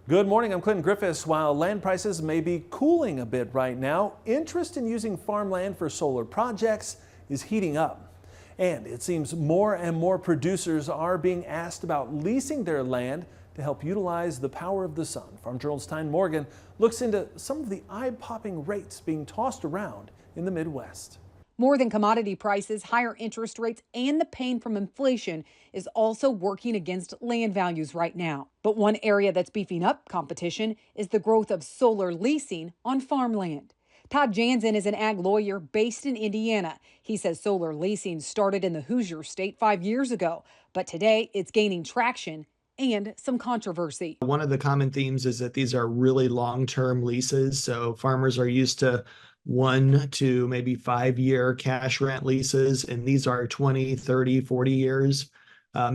Good morning, I'm Clinton Griffiths. While land prices may be cooling a bit right now, interest in using farmland for solar projects is heating up. And it seems more and more producers are being asked about leasing their land to help utilize the power of the sun. Farm Journal's Tyne Morgan looks into some of the eye-popping rates being tossed around in the Midwest. More than commodity prices, higher interest rates, and the pain from inflation is also working against land values right now. But one area that's beefing up competition is the growth of solar leasing on farmland. Todd Jansen is an ag lawyer based in Indiana. He says solar leasing started in the Hoosier state 5 years ago, but today it's gaining traction and some controversy. One of the common themes is that these are really long-term leases. So farmers are used to 1 to maybe 5 year cash rent leases, and these are 20, 30, 40 years.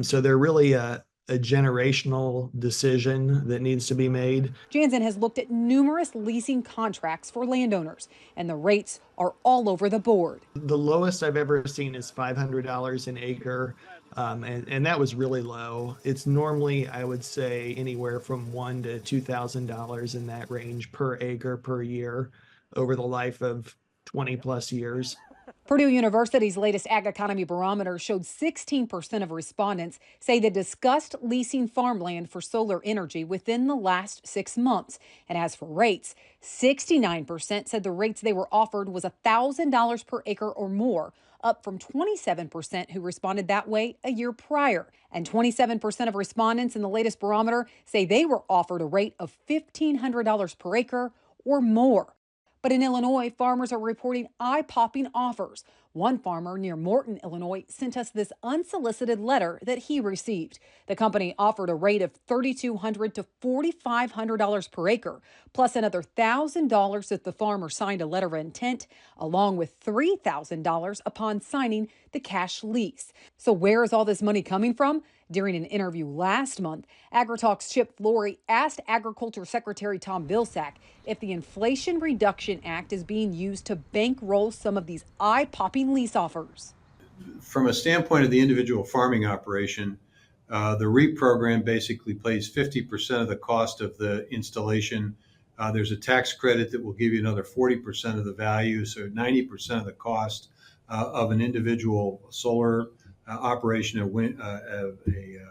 So they're really a generational decision that needs to be made. Jansen has looked at numerous leasing contracts for landowners, and the rates are all over the board. The lowest I've ever seen is $500 an acre, and that was really low. It's normally, I would say, anywhere from $1,000 to $2,000 in that range per acre per year over the life of 20 plus years. Purdue University's latest Ag Economy Barometer showed 16% of respondents say they discussed leasing farmland for solar energy within the last 6 months. And as for rates, 69% said the rates they were offered was $1,000 per acre or more, up from 27% who responded that way a year prior. And 27% of respondents in the latest barometer say they were offered a rate of $1,500 per acre or more. But in Illinois, farmers are reporting eye-popping offers. One farmer near Morton, Illinois, sent us this unsolicited letter that he received. The company offered a rate of $3,200 to $4,500 per acre, plus another $1,000 if the farmer signed a letter of intent, along with $3,000 upon signing the cash lease. So where is all this money coming from? During an interview last month, AgriTalk's Chip Flory asked Agriculture Secretary Tom Vilsack if the Inflation Reduction Act is being used to bankroll some of these eye-popping lease offers. From a standpoint of the individual farming operation, the REAP program basically pays 50% of the cost of the installation. There's a tax credit that will give you another 40% of the value, so 90% of the cost of an individual solar operation, a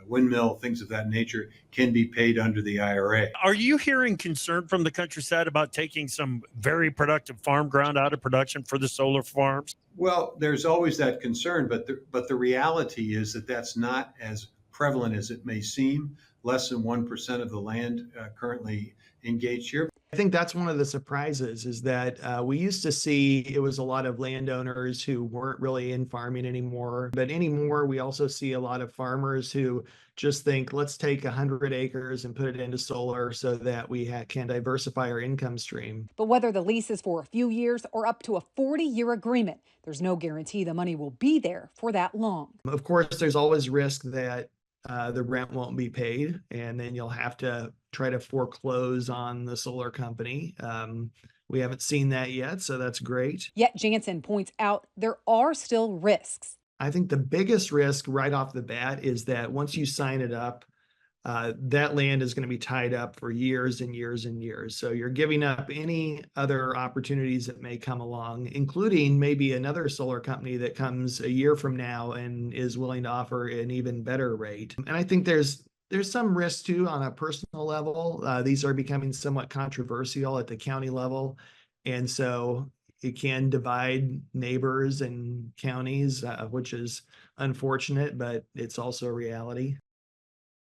windmill, things of that nature, can be paid under the IRA. Are you hearing concern from the countryside about taking some very productive farm ground out of production for the solar farms? Well, there's always that concern, but the reality is that that's not as prevalent as it may seem. Less than 1% of the land currently engaged here. I think that's one of the surprises is that we used to see it was a lot of landowners who weren't really in farming anymore. But anymore, we also see a lot of farmers who just think, let's take 100 acres and put it into solar so that we can diversify our income stream. But whether the lease is for a few years or up to a 40-year agreement, there's no guarantee the money will be there for that long. Of course, there's always risk that the rent won't be paid, and then you'll have to try to foreclose on the solar company. We haven't seen that yet, so that's great. Yet Jansen points out there are still risks. I think the biggest risk right off the bat is that once you sign it up, that land is going to be tied up for years and years and years. So you're giving up any other opportunities that may come along, including maybe another solar company that comes a year from now and is willing to offer an even better rate. And I think there's some risk too on a personal level. These are becoming somewhat controversial at the county level. And so it can divide neighbors and counties, which is unfortunate, but it's also a reality.